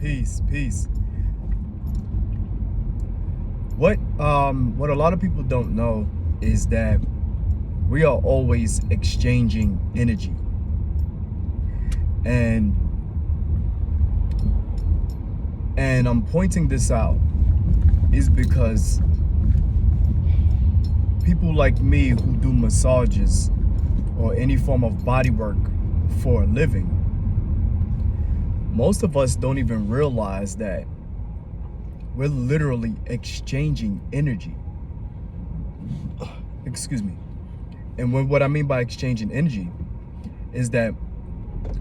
Peace. What a lot of people don't know is that we are always exchanging energy. And I'm pointing this out is because people like me who do massages or any form of body work for a living, most of us don't even realize that we're literally exchanging energy. Excuse me. And what I mean by exchanging energy is that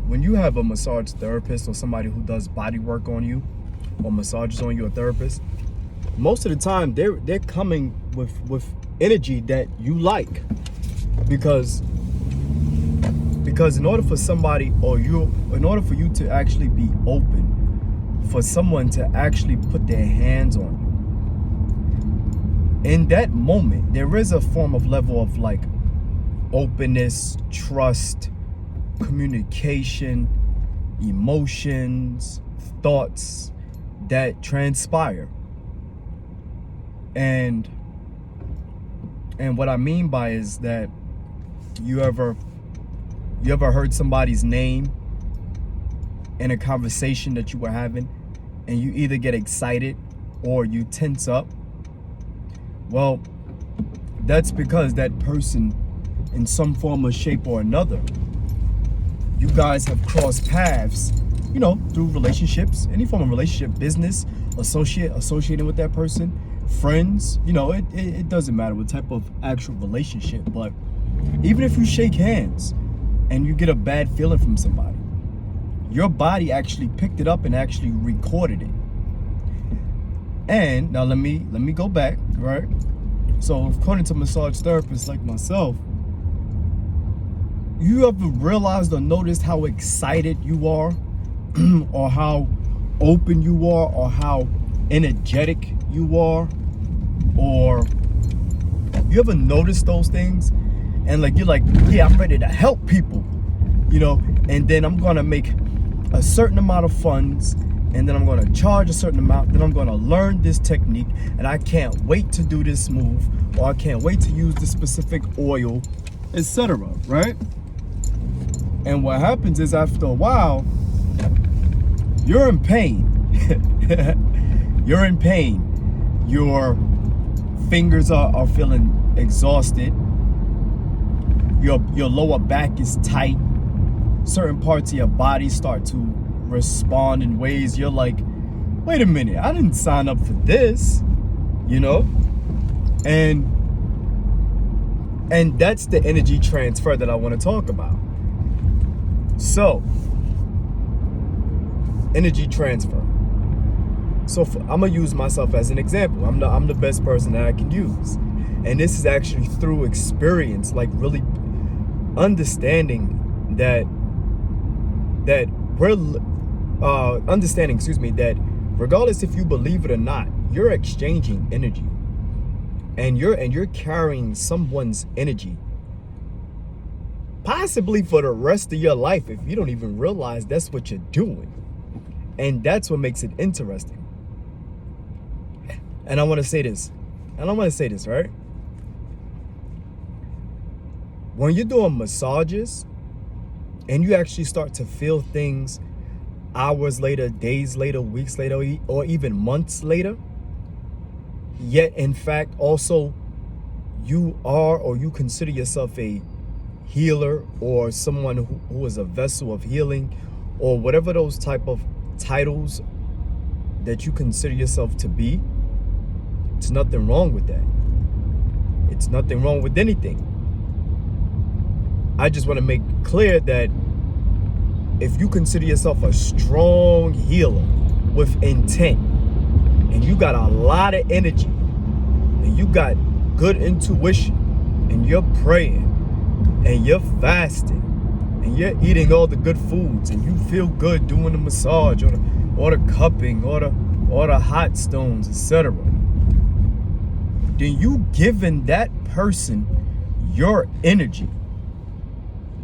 when you have a massage therapist or somebody who does body work on you or massages on you, a therapist, most of the time they're coming with energy that you like, because in order for for you to actually be open, for someone to actually put their hands on you, in that moment there is a form of level of like openness, trust, communication, emotions, thoughts that transpire. And what I mean by is that you ever heard somebody's name in a conversation that you were having, and you either get excited or you tense up? Well, that's because that person, in some form or shape or another, you guys have crossed paths, through relationships, any form of relationship, business, associating with that person, friends, it doesn't matter what type of actual relationship. But even if you shake hands and you get a bad feeling from somebody, your body actually picked it up and actually recorded it. And now let me go back, right? So according to massage therapists like myself, you ever realized or noticed how excited you are or how open you are or how energetic you are? Or you ever notice those things and you're like, yeah, I'm ready to help people, and then I'm gonna make a certain amount of funds, and then I'm gonna charge a certain amount, then I'm gonna learn this technique, and I can't wait to do this move, or I can't wait to use this specific oil, etc., right? And what happens is, after a while, you're in pain. You're in pain. Your fingers are feeling exhausted. Your lower back is tight. Certain parts of your body start to respond in ways you're like, wait a minute, I didn't sign up for this, And that's the energy transfer that I want to talk about. So, energy transfer. So I'm gonna use myself as an example. I'm the best person that I can use, and this is actually through experience, like really understanding that we're that regardless if you believe it or not, you're exchanging energy, and you're carrying someone's energy, possibly for the rest of your life, if you don't even realize that's what you're doing. And that's what makes it interesting. And I want to say this, right? When you're doing massages and you actually start to feel things hours later, days later, weeks later, or even months later, yet in fact also you are, or you consider yourself a healer, or someone who is a vessel of healing, or whatever those type of titles that you consider yourself to be, it's nothing wrong with that. It's nothing wrong with anything. I just want to make clear that if you consider yourself a strong healer with intent, and you got a lot of energy, and you got good intuition, and you're praying, and you're fasting, and you're eating all the good foods, and you feel good doing the massage or the cupping or the hot stones, etc., then you giving that person your energy.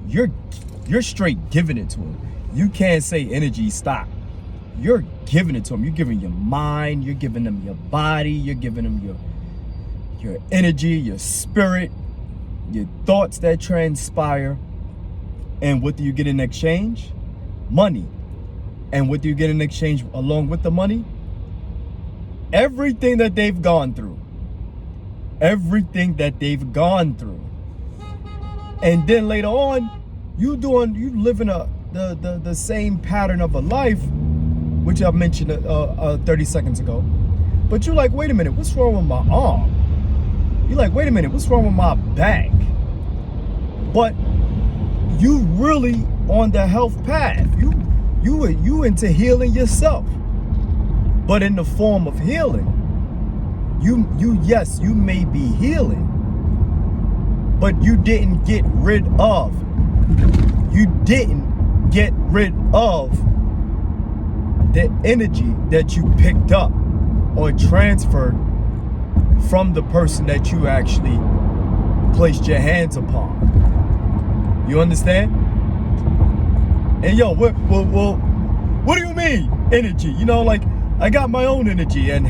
You're straight giving it to them. You can't say energy stop. you're giving it to them. You're giving your mind, you're giving them your body, you're giving them your energy, your spirit, your thoughts that transpire. And what do you get in exchange? Money. And what do you get in exchange along with the money? Everything that they've gone through. Everything that they've gone through. And then later on, you living the same pattern of a life, which I mentioned 30 seconds ago. But you're like, wait a minute, what's wrong with my arm? You're like, wait a minute, what's wrong with my back? But you really on the health path. You into healing yourself. But in the form of healing, yes, you may be healing, but you didn't get rid of. You didn't get rid of the energy that you picked up or transferred from the person that you actually placed your hands upon. You understand? And yo, what do you mean energy? You know, like I got my own energy and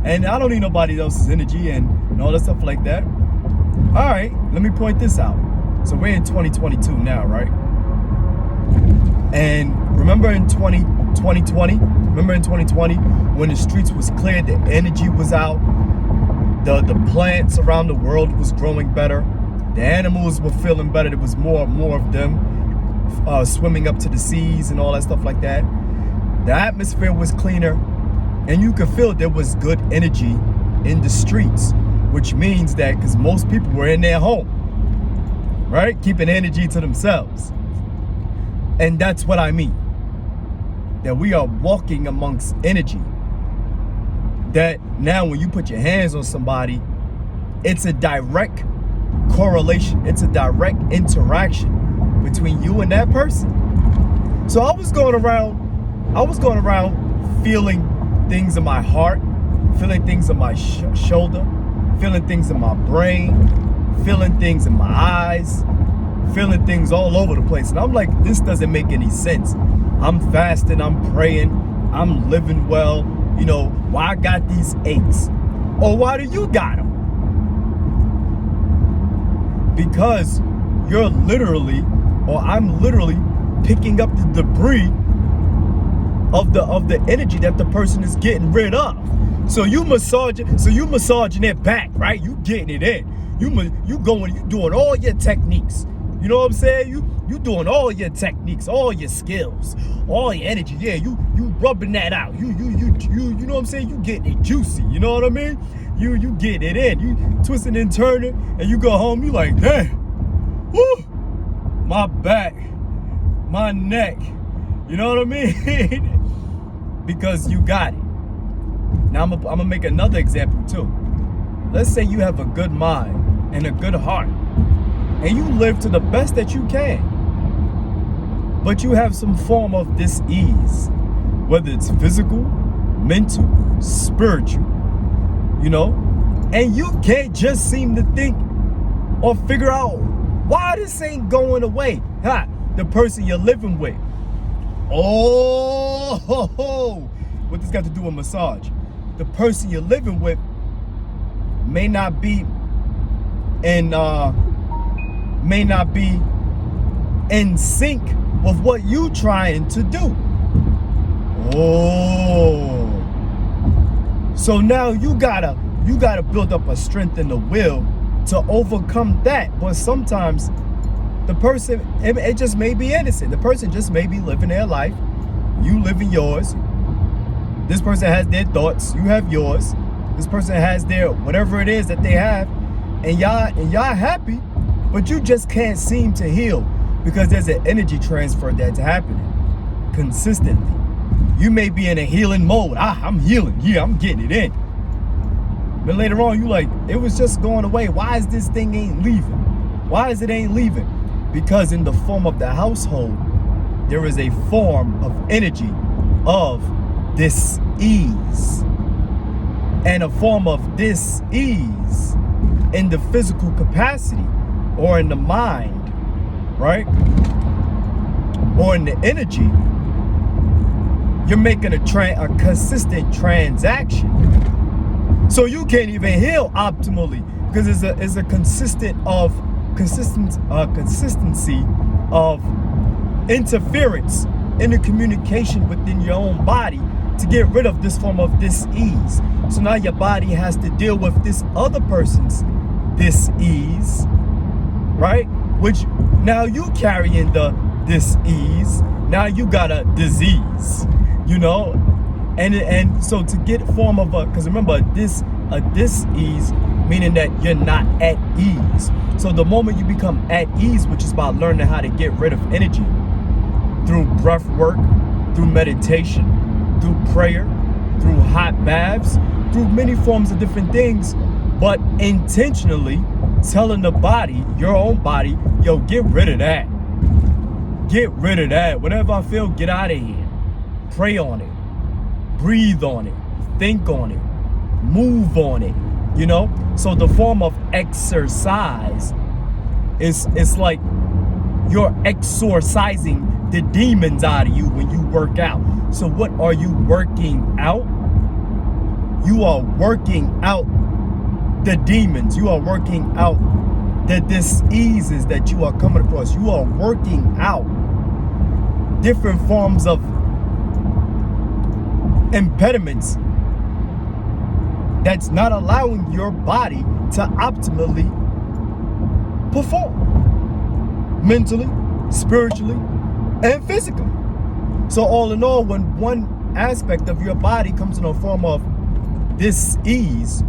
I don't need nobody else's energy and all that stuff like that. All right, let me point this out. So we're in 2022 now, right? And remember in 2020 when the streets was clear, the energy was out, the plants around the world was growing better, the animals were feeling better, there was more and more of them swimming up to the seas and all that stuff like that. The atmosphere was cleaner, and you could feel there was good energy in the streets, which means that because most people were in their home, right? Keeping energy to themselves. And that's what I mean. That we are walking amongst energy. That now when you put your hands on somebody, it's a direct correlation. It's a direct interaction between you and that person. So I was going around feeling things in my heart, feeling things in my shoulder, feeling things in my brain, feeling things in my eyes, feeling things all over the place. And I'm like, this doesn't make any sense. I'm fasting, I'm praying, I'm living well. You know, why I got these aches? Or why do you got them? Because you're literally, or I'm literally picking up the debris of the energy that the person is getting rid of. So you massaging it back, right? You getting it in. You doing all your techniques. You know what I'm saying? You doing all your techniques, all your skills, all your energy. Yeah, you rubbing that out. You know what I'm saying? You getting it juicy. You know what I mean? You getting it in. You twisting and turning, and you go home. You like, damn, whoo, my back, my neck. You know what I mean? Because you got it. Now I'm gonna make another example too. Let's say you have a good mind and a good heart, and you live to the best that you can, but you have some form of dis-ease, whether it's physical, mental, spiritual, you know, and you can't just seem to think or figure out why this ain't going away. The person you're living with. Oh, what this got to do with massage? The person you're living with may not be in sync with what you trying to do. Oh, so now you gotta build up a strength in the will to overcome that. But sometimes the person, it just may be innocent. The person just may be living their life. You living yours. This person has their thoughts. You have yours. This person has their whatever it is that they have, and y'all happy, but you just can't seem to heal because there's an energy transfer that's happening consistently. You may be in a healing mode. I'm healing. Yeah, I'm getting it in. But later on, you like, it was just going away. Why is this thing ain't leaving? Why is it ain't leaving? Because in the form of the household, there is a form of energy of dis-ease. And a form of dis-ease in the physical capacity or in the mind, right? Or in the energy, you're making a consistent transaction. So you can't even heal optimally because it's a consistency of interference in the communication within your own body to get rid of this form of dis-ease. So now your body has to deal with this other person's dis-ease, right? Which now you carrying the dis-ease. Now you got a disease, you know? And so to get form of because remember a dis-ease meaning that you're not at ease. So the moment you become at ease, which is about learning how to get rid of energy through breath work, through meditation, through prayer, through hot baths, through many forms of different things, but intentionally telling the body, your own body, yo, get rid of that. Get rid of that. Whatever I feel, get out of here. Pray on it. Breathe on it. Think on it. Move on it. You know? So the form of exercise is like you're exorcising the demons out of you when you work out. So what are you working out? You are working out the demons. You are working out the diseases that you are coming across. You are working out different forms of impediments that's not allowing your body to optimally perform mentally, spiritually, and physically. So all in all, when one aspect of your body comes in a form of dis-ease,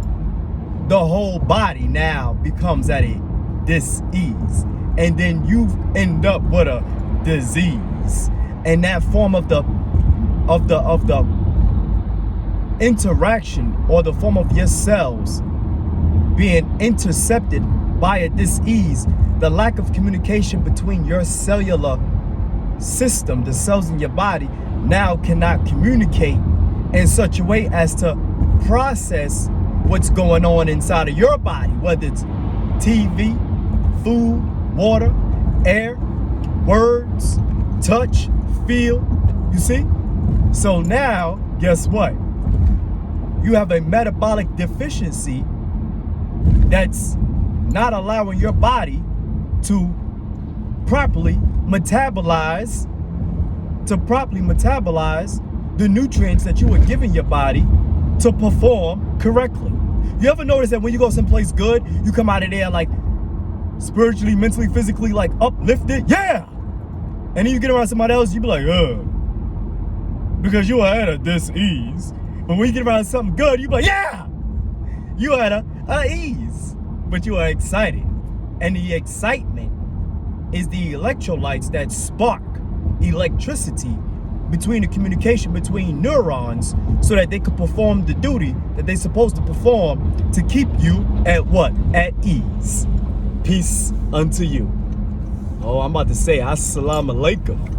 the whole body now becomes at a dis-ease. And then you end up with a disease. And that form of the interaction or the form of your cells being intercepted by a dis-ease, the lack of communication between your cellular system, the cells in your body, now cannot communicate in such a way as to process what's going on inside of your body, whether it's TV, food, water, air, words, touch, feel, you see? So now, guess what? You have a metabolic deficiency that's not allowing your body to properly metabolize the nutrients that you were giving your body to perform correctly. You ever notice that when you go someplace good, you come out of there like spiritually, mentally, physically, like uplifted? Yeah! And then you get around somebody else, you be like, because you are at a dis-ease. But when you get around something good, you be like, yeah! You are at a ease. But you are excited. And the excitement is the electrolytes that spark electricity between the communication between neurons so that they can perform the duty that they're supposed to perform to keep you at what? At ease. Peace unto you. Oh, I'm about to say assalamu alaikum.